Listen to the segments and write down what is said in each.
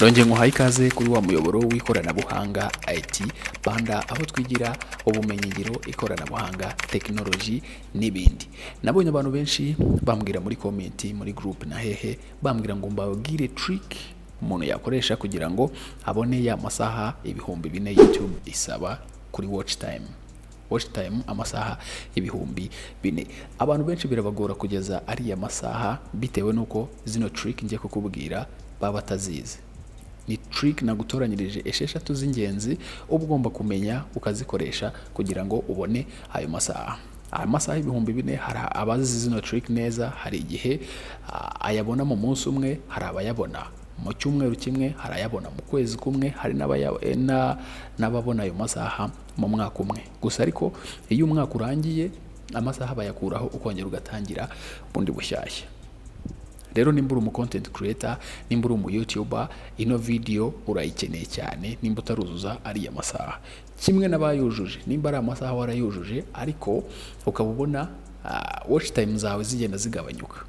Nongeye nguhaye ikaze kuri wa muyoboro w'ikoranabuhanga IT banda, aho twigira ubumenyingiro, ikoranabuhanga, technology n'ibindi. Nabonye abantu benshi bambwira muri comment, muri group na hehe, bambwira ngo mbabwire trick umuntu yakoresha kugira ngo abone ya masaha 4,000 YouTube isaba kuri watch time amasaha 4,000. Abantu benshi birabagora kugeza ari ya masaha bitewe nuko zino trick ngiye kukubwira baba batazizi. Ni trick nagutoranyirije esheshatu z'ingenzi ugomba kumenya ukazikoresha kugira ngo ubone ayo masaha. Amasaha 4,000 hari abazi zino trick neza, hari igihe ayabona mu munsi umwe, hari abayabona mu cyumweru kimwe, hari ayabona mu kwezi kumwe, hari n'ababona ayo masaha mu mwaka umwe. Gusa ariko iyo umwaka urangiye amasaha bayakuraho ukongera ugatangira bundi bushyashya. Rero nimba uri umu content creator, nimba uri umu YouTuber, ino video urayikeneye cyane nimba utaruzuza ari ya masaha. Kimwe n'abayujuje, nimba ari amasaha warayujuje ariko ukabubona watch time zawe zigenda zigabanyuka.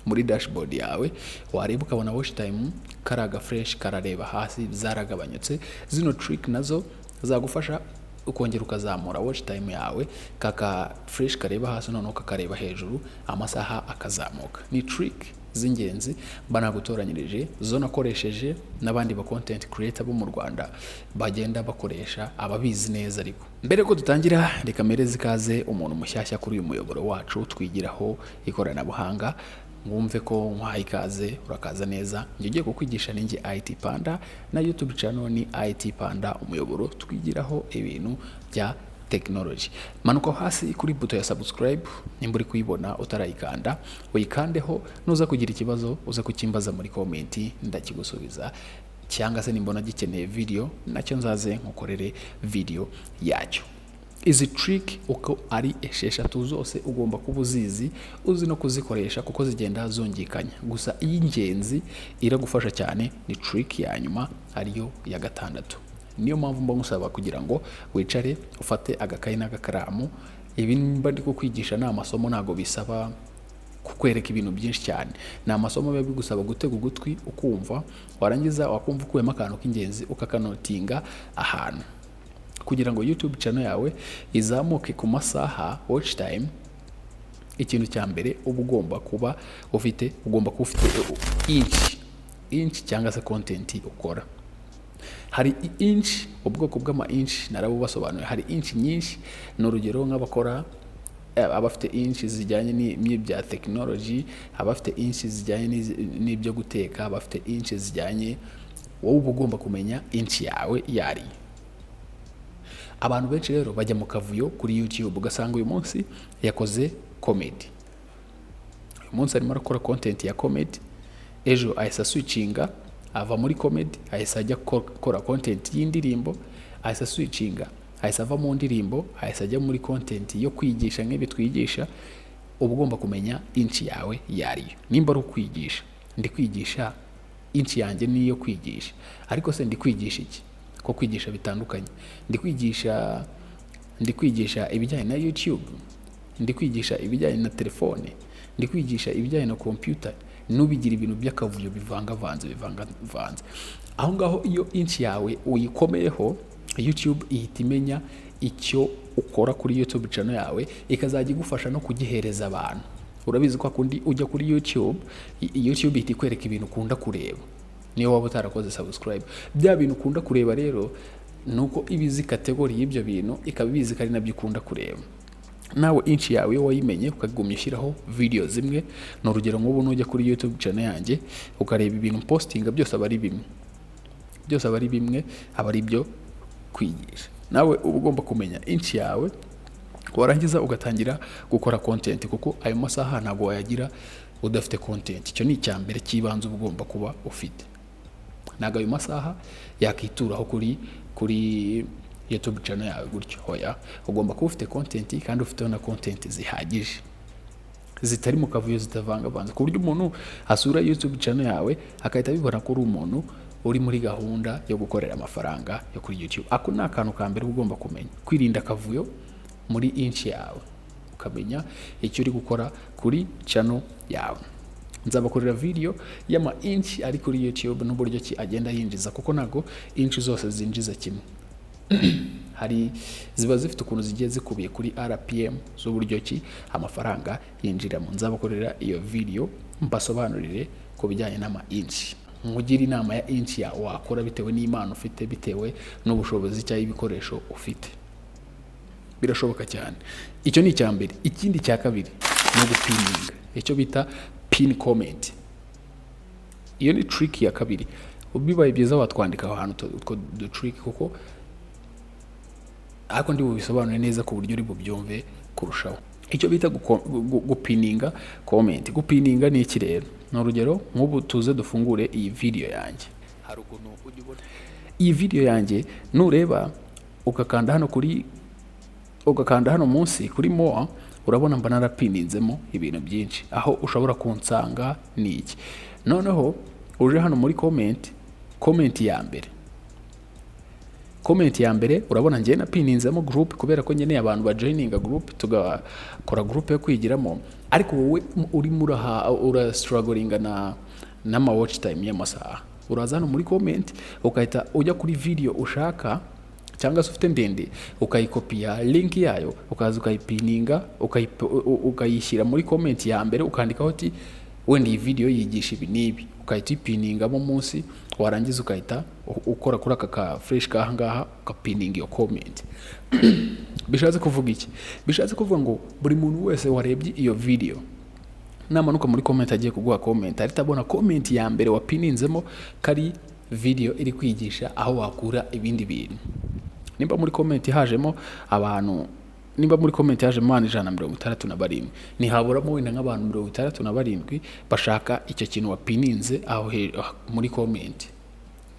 Muri dashboard yawe wareba ukabona watch time karaga fresh karareba hasi zaragabanyutse. Zino trick nazo zagufasha ukongera ukazamura watch time yawe kaka fresh kareba hasi noneho kakareba hejuru, amasaha akazamuka. Ni trick z'ingenzi banagutoranyirije zo nakoresheje n'abandi ba content creator bo mu Rwanda bagenda bakoresha, ababizi neza. Ariko mbere ko dutangira reka mereze ikaze umuntu mushyashya kuri uyu muyoboro wacu twigiraho ikoranabuhanga. Mwumve ko nkwaye ikaze, urakaza neza. Ngiye kukwigisha ninjye IT Panda na YouTube channel ni IT Panda, umuyoboro twigiraho ibintu bya technology. Manuka hasi kuri buto ya subscribe nimba uri kuyibona utarayikanda, uyikandeho. Nuza kugira ikibazo uza kukimbaza muri comment ndakigusubiza, cyangwa se nimbona gikeneye video nacyo nzaze nkukorere video yacyo. Izi trick uko ari esheshatu zose ugomba kuba uzizi, uzi no kuzikoresha kuko zigenda zongikanya. Gusa iy'ingenzi iragufasha cyane ni trick ya nyuma ariyo ya gatandatu. Niyo mpamvu mba ngusaba kugira ngo wicare ufate agakayi n'agakaramu. Ibi mba ndi kukwigisha na amasomo ntago bisaba kukwereka ibintu byinshi cyane. Na amasomo biba bigusaba gutega ugutwi ukumva, warangiza wakumva ukuyemo akantu k'ingenzi ukakanotinga ahantu, kugira ngo YouTube channel yawe izamuke ku masaha watch time. Ikintu cya mbere ugomba kuba ufite inch cyangwa se content ukora. Hari inch, ubwoko bw'ama inch narabo basobanuye. Hari inch nyinshi, n'urugero nk'abakora abafite inch zijyanye n'ibya technology, abafite inch zijyanye n'ibyo guteka, abafite inch zijyanye. Wowe ugomba kumenya inch yawe yari. Abantu benshi rero bajya mu kavuyo kuri YouTube ugasanga uyu munsi yakoze comedy, uyu munsi arimo arakora content ya comedy, ejo ahise switchinga ava muri comedy ahise ajya gukora content y'indirimbo, ahise switchinga ahise ava mu ndirimbo ahise ajya muri content yo kwigisha nk'ibi twigisha. Uba ugomba kumenya inch yawe yari. Nimba ari ukwigisha, ndi kwigisha inch yanjye niyo kwigisha, ariko se ndi kwigisha iki? Ko kwigisha bitandukanye. Ndi kwigisha ibijyanye na YouTube, ndi kwigisha ibijyanye na telefone, ndi kwigisha ibijyanye na computer. Nubigira ibintu by'akavuyo bivangavanze. Aho ngaho iyo inch yawe uyikomeyeho, YouTube ihita imenya icyo ukora kuri YouTube channel yawe, ikazajya igufasha no kugihereza abantu. Urabizi ko kundi ujya kuri YouTube ihita ikwereka ibintu ukunda kureba. Niyo waba utarakoze subscribe, bya bintu ukunda kureba rero nuko ibizi category y'ibyo bintu ikabibizi kari nabyo ukunda kureba. Nawe inch yawe wayimenye ukagumya ushyiraho video zimwe. No rugero nk'ubu nujya kuri YouTube channel yanjye ukareba ibintu postinga byose aba ari bimwe, aba ari byo kwigisha. Nawe uba ugomba kumenya inch yawe, warangiza ugatangira gukora content, kuko ayo masaha ntago wayagira udafite content. Icyo ni icyambere kibanza ugomba kuba ufite. Naga ayo masaha yakituraho kuri YouTube channel yawe gutyo. Hoya, ugomba kuba ufite content kandi ufite na content zihagije, zitari mu kavuyo, zitavangavanze, ku buryo umuntu asura YouTube channel yawe akahita bibona ko uri umuntu uri muri gahunda yo gukorera amafaranga yo kuri YouTube. Ako ni akantu ka mbere ugomba kumenya, kwirinda akavuyo muri inch yawe, ukamenya icyo uri gukora kuri channel yawe. nzabakorera video y'ama inch ari kuri YouTube n'uburyo ki agenda yinjiza, kuko nago inch zose zinjiza kimwe. Hari ziba zifite ukuntu zigiye zikubiye kuri RPM z'uburyo ki amafaranga yinjiramo. Nzabakorera iyo video mbasobanurire ku bijyanye n'ama inch, mugira inama ya inch ya wakora bitewe n'imana ufite, bitewe n'ubushobozi cyangwa ibikoresho ufite. Birashoboka cyane. Icyo ni icyambere. Ikindi cya kabiri no gupininga, icyo bita pin comment. Iyo ni trick ya kabiri. Ubibaye byiza watwandika ahantu utwo trick, kuko ako ndi bubisobanure neza ku buryo uri bubyumve kurushaho. Icyo bita gupininga comment. Gupininga ni iki rero? N'urugero nk'ubu tuze dufungure iyi video yanjye. Hari ukuntu ujya ubona iyi video yanjye, nureba ugakanda hano munsi kuri more, urabona mba narapininzemo ibintu byinshi. Aho ushobora kunsanga ni iki. Noneho uje hano muri comment ya mbere urabona ngiye napininzemo group, kubera ko nyeneye abantu ba joininga group tugakora group yo kwigiramo. Ariko wowe uri ura struggling na watch time y'amasaha, uraza hano muri comment ukahita ujya kuri video ushaka, cyangwa se ufite ndende ukayikopiya link yayo, ukaza ukayipininga, ukayishyira muri comment ya mbere, ukandikaho ati wenda iyi video yigisha ibi nibi, ukahita ipiningamo munsi, warangiza ukahita ukora kuri aka fresh kahangaha ukapininga iyo comment. Bishatse kuvuga iki? Bishatse kuvuga ngo buri muntu wese warebye iyo video namanuka muri comment agiye kuguha comment, ahita abona comment ya mbere wapininzemo kari video iri kwigisha aho wakura ibindi bintu. Nimba muri comment hajemo abantu, nimba muri comment hajemo 167, nihaburamo wenda nk'abantu 67 bashaka icyo kintu wapininze aho muri comment,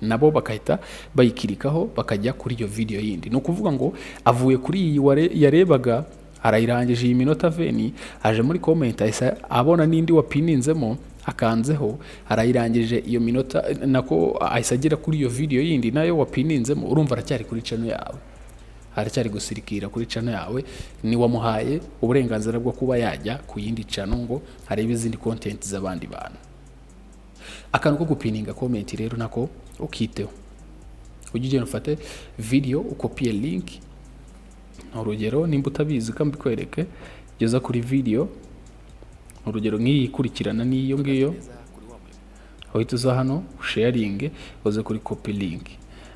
nabo bakahita bayikirikaho bakajya kuri iyo video yindi. No kuvuga ngo avuye kuri iyi yarebaga, arayirangije iyi minota 20, aje muri comment ahise abona nindi wapininzemo, akanzeho, arayirangije iyo minota, nako ahise agera kuri iyo video yindi nayo wapininzemo. Urumva aracyari kuri channel yawe, aracyari gusirikira kuri channel yawe, ni wamuhaye uburenganzira bwo kuba yajya ku yindi channel ngo arebe izindi content z'abandi bantu. Akantu ko gupininga comment rero nako ukiteho. Ujye ufate video ukopie link. Urugero nimba utabizi kambikwereke, geza kuri video, urugero nk'iyi ikurikirana n'iyo ngiyo, uhita uza hano sharing, uze kuri copy link.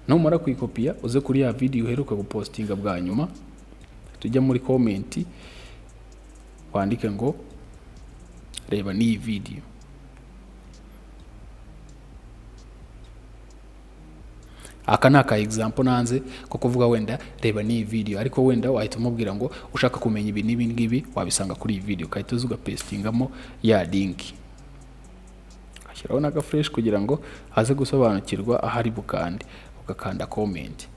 Numara kuyikopiya uze kuri ya video uheruka gupostinga bwa nyuma, tujya muri comment wandike ngo reba n'iyi video. Aka naka example nanze ko kuvuga wenda reba n'iyi video, ariko wenda wahita umubwira ngo ushaka kumenya ibi n'ibi ngibi wabisanga kuri iyi video, kahita uzuga pastingamo ya link, ashyiraho naga fresh kugira ngo haze gusobanukirwa ahari bukande, ugakanda comment.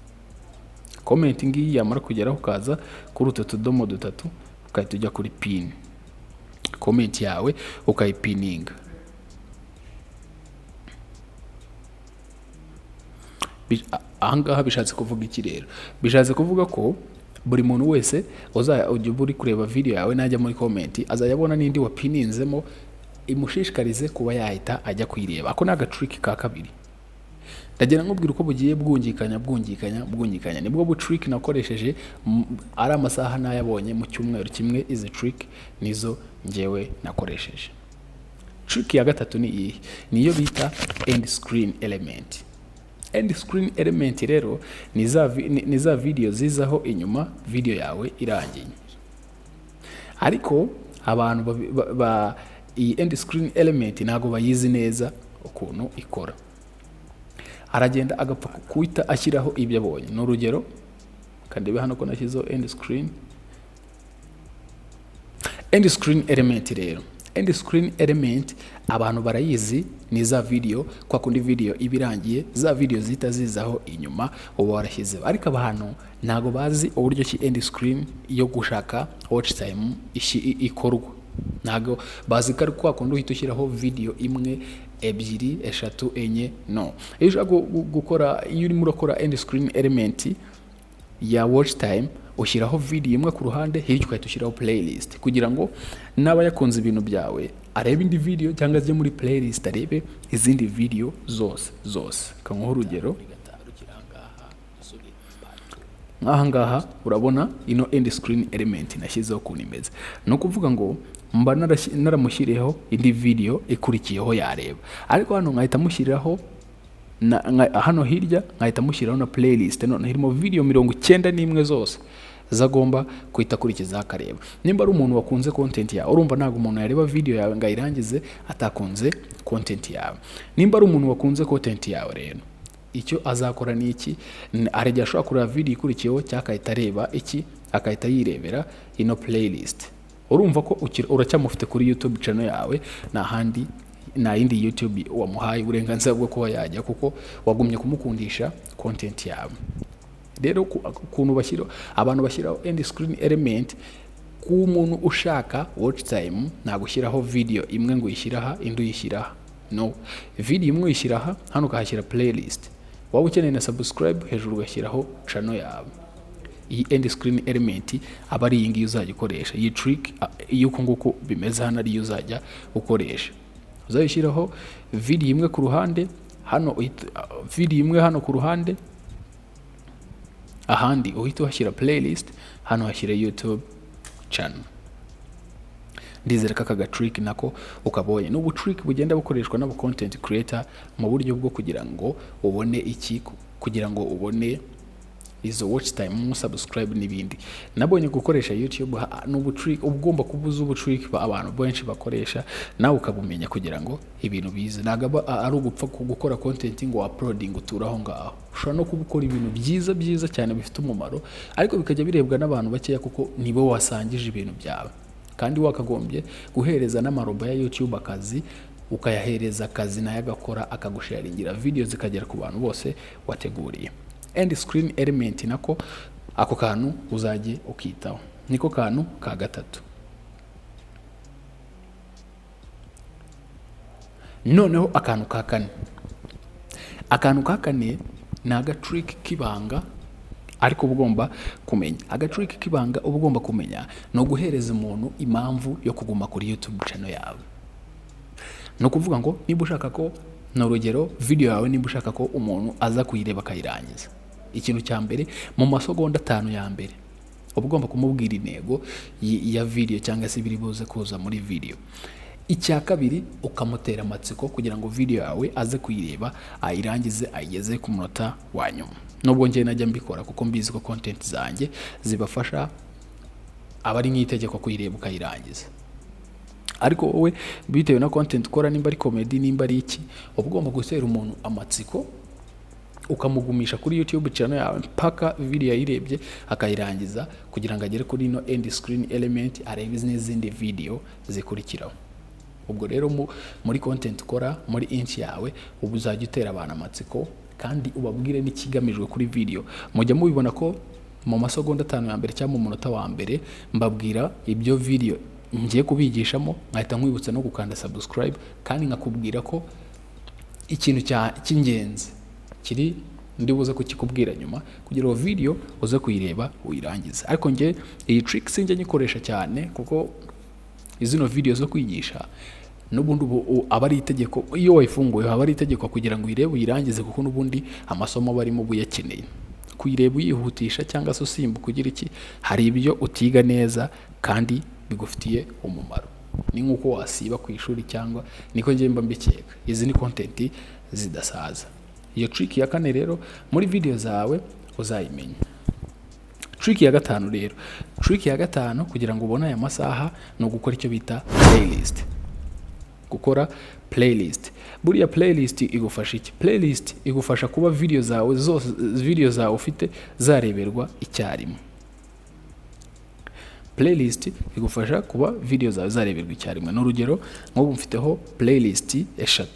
Comment ngiyi yamara kugeraho ukaza kuri utu tudomo dutatu, ukahita ujya kuri pin comment yawe ukayipininga. Ahangaha bishatse kuvuga iki rero? Bishatse kuvuga ko buri muntu wese ujya uri kureba video yawe najya muri comment azayabona nindi wapininzemo, imushishikarize kuba yahita ajya kuyireba. Ako naga trick ka kabiri. Ndagira nkubwira uko bugiye bwungikanya. Nibwo bu trick nakoresheje ari amasaha nayabonye mu cyumweru kimwe. Izi trick nizo ngewe nakoresheje. Trick ya gatatu ni iyi, niyo bita end screen element. End screen element rero ni za video zizaho inyuma video yawe irangiye. Ariko abantu iyi end screen element ntago bayizi neza ukuntu ikora. Aragenda agapfa kuita ashyiraho ibyo abonye. N'urugero kandebe hano ko nashyizo end screen element rero. End screen element abantu barayizi ni za video, kwa kundi video ibirangiye za video zita zizaho inyuma uba warashyizeho. Ariko abantu ntago bazi uburyo ki end screen yo gushaka watch time ikorwa. Ntago bazi ko kwa kundi uhita ushyiraho video imwe, ebyiri, eshatu, enye, no. Iyo ushaka gukora, iyo urimo urakora end screen element ya watch time, ushyiraho video imwe ku ruhande, hirya ukahita ushyiraho playlist kugira ngo naba yakunze ibintu byawe arebe indi video cyangwa ajye muri playlist arebe izindi video zose. Kanguha urugero, nk'aha ngaha urabona ino end screen element nashyizeho ukuntu imeze. Ni ukuvuga ngo mba naramushyiriyeho indi video ikurikiyeho yareba, ariko hano nkahita mushyiriraho hano hirya nkahita mushyiraho na playlist none irimo video 91 zose zagomba kuhita kurikiza akareba. Nimba ari umuntu wakunze content yawe, urumva ntabwo umuntu yareba video yawe ngo ayirangize atakunze content yawe. Nimba ari umuntu wakunze content yawe rero, icyo azakora ni iki? Arajya ashobora kureba video ikurikiyeho cyakahita areba iki, akahita yirebera ino playlist. Urumva ko uracyamufite kuri YouTube channel yawe, na yindi YouTube wamuhaye uburenganzira bwo kuba yajya, kuko wagumye kumukundisha content yawe. Rero ukuntu abantu bashyiraho end screen element ku muntu ushaka watch time, nta gushyiraho video imwe ngo uyishyiraha indi uyishyiraha, no, video imwe uyishyiraha hano ukahashyira playlist. Waba ukeneye na subscribe hejuru ugashyiraho channel yawe. Iyi end screen element aba ari iyi ngiyi uzajya ukoresha. Iyi trick y'uko nguko bimeze hano ariyo uzajya ukoresha. Uzayishyiraho video imwe ku ruhande, hano video imwe hano ku ruhande, ahandi uhita uhashyira playlist, hano hashyira YouTube channel. Ndizera ko aka trick nako ukabonye. N'ubu trick bugenda bukoreshwa n'abo content creator mu buryo bwo kugira ngo ubone iki, kugira ngo ubone izo watch time, subscribe n'ibindi. Nabonye gukoresha YouTube n'ubu trick, ugomba kubuza ubu trick abantu benshi bakoresha, nawe ukabumenya kugira ngo ibintu bize. Nagaba ari ugupfa gukora content ngo uploading uturaho ngaho. Ushobora no kubukora ibintu byiza cyane bifite umumaro, ariko bikajya birebwa n'abantu bakeya kuko nibo wasangije ibintu byawe. Kandi wakagombye guhereza n'amaroba ya YouTube akazi, ukayahereza akazi nayo agakora, akagusharingira video zikagera ku bantu bose wateguriye. End screen element nako ako kantu uzajye ukitaho. Niko kantu ka gatatu. Noneho akantu ka kane. Akantu ka kane ni agatrick kibanga, ariko ugomba kumenya. Agatrick kibanga ugomba kumenya no guhereza umuntu impamvu yo kuguma kuri YouTube channel yawe. No kuvuga ngo niba ushaka ko, na urugero video yawe niba ushaka ko umuntu aza kuyireba akayirangiza, ikintu cya mbere mu masegonda 5 ya mbere ugomba kumubwira intego ya video cyangwa se biri buze kuza muri video. Icya kabiri ukamutera amatsiko kugira ngo video yawe aze kuyireba ayirangize ayigeze ku munota wa nyuma. Nubwo ngiye najya mbikora kuko mbizi ko content zanjye zibafasha abari nk'itegeko kuyireba ukayirangiza, ariko wowe bitewe na content ukora, nimba ari comedy nimba ari iki, ugomba gutera umuntu amatsiko ukamugumisha kuri YouTube channel yawe mpaka video yayirebye akayirangiza, kugira ngo agere kuri no end screen element arebe n'izindi video zikurikiraho. Ubwo rero muri content ukora muri inchi yawe ubuzajya utera abantu amatsiko, kandi ubabwire n'ikigamijwe kuri video. Mujya mubibona ko mu masegonda 5 ya mbere cyangwa mu munota wa mbere mbabwira ibyo video ngiye kubigishamo, nkahita nkwibutsa no gukanda subscribe, kandi nkakubwira ko ikintu cy'ingenzi kiri ndibuze kukikubwira nyuma kugira ngo video uze kuyireba uyirangize. Ariko nge iyi trick sinjye nyikoresha cyane kuko izino video zo kwigisha n'ubundi aba ari itegeko, iyo wayifunguye aba ari itegeko kugira ngo uyirebe uyirangize, kuko n'ubundi amasomo barimo buyakeneye. Kuyireba uyihutisha cyangwa se usimba kugira iki, hari ibyo utiga neza kandi bigufitiye umumaro. Ni nkuko wasiba ku ishuri cyangwa niko ngiye mba mbikeka. Izi ni content zidasaza. Iyo trick ya kane rero muri video zawe uzayimenya. Trick ya gatanu rero, trick ya gatanu kugira ngo ubone aya masaha no gukora icyo bita playlist. Gukora playlist. Buriya playlist igufasha iki? Playlist igufasha kuba video zawe zose, video zawe ufite zareberwa icyarimwe. Playlist igufasha kuba video zawe zareberwa icyarimwe. N'urugero nk'ubu mfiteho playlist 3.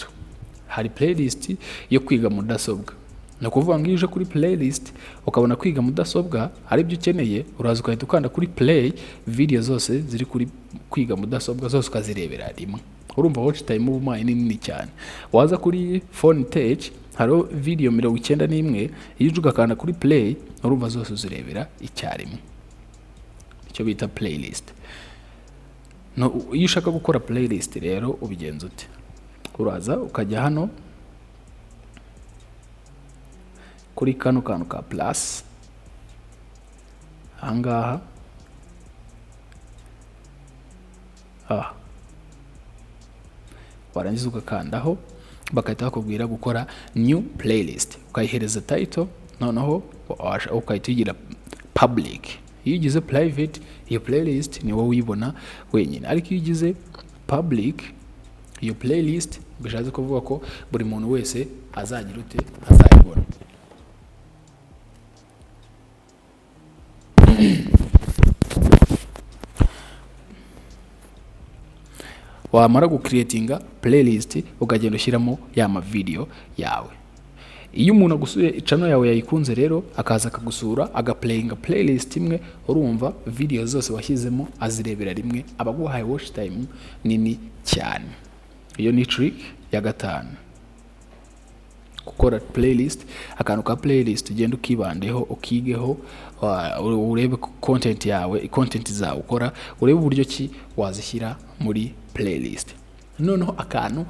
Hari playlist yo kwiga mudasobwa. No kuvuga ngo ije kuri playlist ukabona kwiga mudasobwa ari byo ukeneye, uraza ukahita ukanda kuri play, video zose ziri kuri kwiga mudasobwa zose ukazirebera rimwe. Urumva watch time ubu ni nini cyane. Waza kuri phone touch haro video 91, iyo ugakanda kuri play urumva zose uzirebera icyarimwe. Icyo bita playlist. no, iyo ushaka gukora playlist rero ubigenza ute? Uraza ukajya hano kuri kano kantu ka plus ahangaha, warangiza ugakandaho bakahita bakubwira gukora new playlist, ukayihereza title, noneho ukahita uyigira public. Iyo ugize private, iyo playlist ni wowe uyibona wenyine, ariko iyo ugize public, iyo playlist bishatse kuvuga ko buri muntu wese azagira ute, azayibona. Wamara gucreatinga playlist ukagenda ushyiramo ya video yawe. Iyo umuntu agusuye channel yawe yayikunze rero akaza akagusura agaplayinga playlist imwe, urumva video zose washyizemo azirebera rimwe, abaguhaye watch time nini cyane. Iyo ni trick ya gatanu, gukora playlist. Akantu ka playlist ugenda ukibandeho, ukigeho, urebe content yawe, content zawe ukora, urebe uburyo ki wazishyira muri playlist. Noneho akantu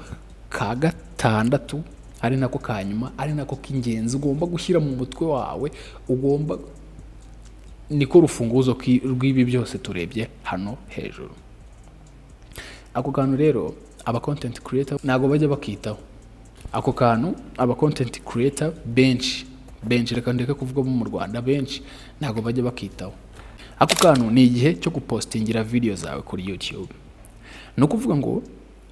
ka gatandatu ari nako kanyuma, ari nako k'ingenzi ugomba gushyira mu mutwe wawe, ugomba niko rufunguzo rw'ibi byose turebye hano hejuru. Ako kantu rero aba content creator nago bajya bakitaho. Ako kantu aba content creator benshi reka ndeke kuvuga mu Rwanda, benshi nago bajya bakitaho. Ako kantu ni igihe cyo gupostingira video zawe kuri YouTube. No kuvuga ngo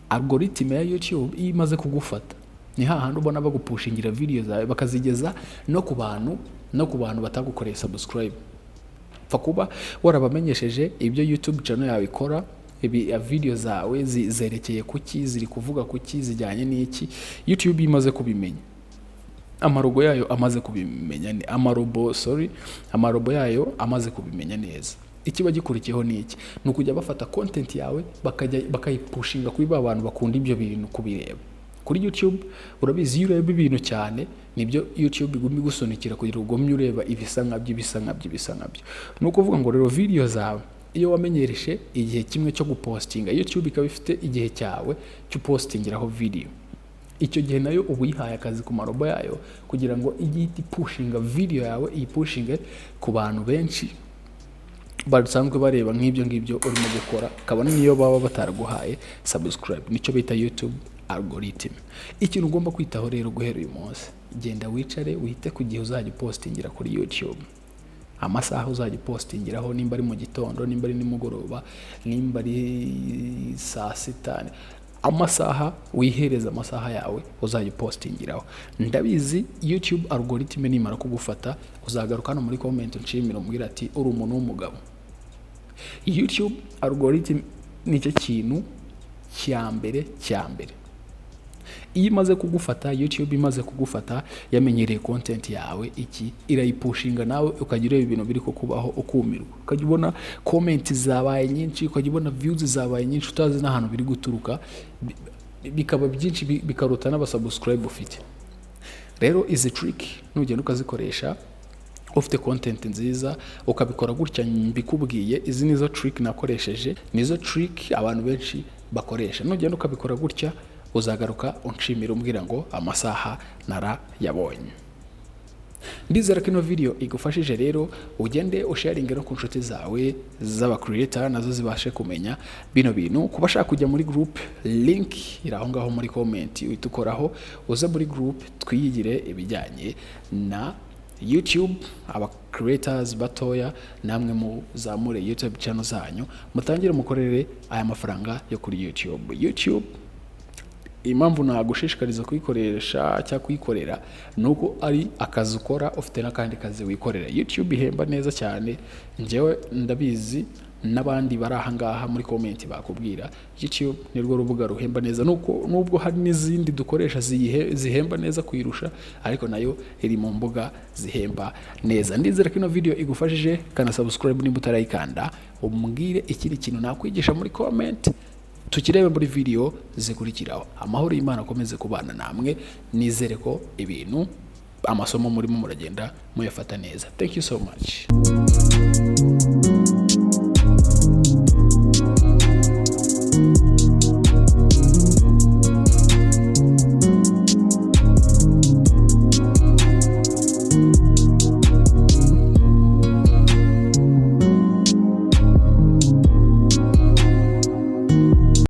algorithm ya YouTube imaze kugufata, ni hahandi ubona bagupushingira video zawe bakazigeza no ku bantu batagukoreye subscribe. Fa kuba warabamenyesheje ibyo YouTube channel yawe ikora, ibi video zawe zerekeye kuki, ziri kuvuga kuki, zijyanye n'iki, YouTube imaze kubimenya. Amarobo yayo amaze kubimenya, amarobo yayo amaze kubimenya neza. Ikiba gikurikiyeho ni iki? Ni ukujya bafata content yawe bakayipushinga kuri ba bantu bakunda ibyo bintu kubireba. Kuri YouTube urabizi, iyo ureba ibintu cyane nibyo YouTube igomba gusunikira kugira ugomye ureba ibisa nkabyo. Ni ukuvuga ngo rero video zawe iyo wamenyereshe igihe kimwe cyo gupostinga, YouTube ikaba ifite igihe cyawe cyo postingiraho video. Icyo gihe nayo ubu yihaye akazi ku marobo yayo kugira ngo igiti pushinga video yawe, iyipushinge ku bantu benshi basanzwe bareba nk'ibyo urimo gukora, kabone niyo baba bataraguhaye subscribe. Nicyo bita YouTube algorithm. Ikintu ugomba kwitaho rero guhera uyu munsi, genda wicare wite ku gihe uzajya postingira kuri YouTube, amasaha uzajya postingiraho, nimba ari mu gitondo, nimba ari nimugoroba, nimba ari saa sita, amasaha wihereza amasaha yawe uzajya postingiraho. Ndabizi YouTube algorithm nimara kugufata uzagaruka hano muri comment nshimira umbwira ati uri umuntu w'umugabo. YouTube algorithm nicyo kintu cyambere. Iyo imaze kugufata, YouTube imaze kugufata, yamenyereye content yawe, iki irayipushinga nawe ukagira ibintu biri kukubaho ukumirwa, ukajya ubona comment zabaye nyinshi, ukajya ubona views zabaye nyinshi, utazi n'ahantu biri guturuka, bikaba byinshi bikaruta n'abasubscribe ufite. Rero izi trick nugenda ukazikoresha ufite content nziza, ukabikora gutya mbikubwiye, izi nizo trick nakoresheje, nizo trick abantu benshi bakoresha. Nugenda ukabikora gutya uzagaruka unshimira umbwira ngo amasaha narayabonye. Ndizera ko ino video igufashije rero, ugende usharinge no ku nshuti zawe z'aba creator nazo zibashe kumenya bino bintu. Kuba shaka kujya muri group, link iraho ngaho muri comment, uhitukoraho uze muri group twiyigire ibijyanye na YouTube. Aba creators batoya namwe muzamure YouTube channel zanyu, mutangire mukorere aya mafaranga yo kuri YouTube. Impamvu nagushishikariza kuyikoresha cyangwa kuyikorera nuko ari akazi ukora ufite n'akandi kazi wikorera. YouTube ihemba neza cyane, njyewe ndabizi n'abandi bari aha ngaha muri comment bakubwira YouTube nirwo rubuga ruhemba neza, nubwo hari n'izindi dukoresha zihemba neza kuyirusha, ariko nayo iri mu mbuga zihemba neza. Ndizera ko ino video igufashije, kana subscribe nimba utarayikanda, umbwire ikindi kintu nakwigisha muri comment, tukirebe muri video zikurikiraho. Amahoro y'Imana akomeze kubana namwe, nizere ko ibintu amasomo murimo muragenda muyafata neza. Thank you so much.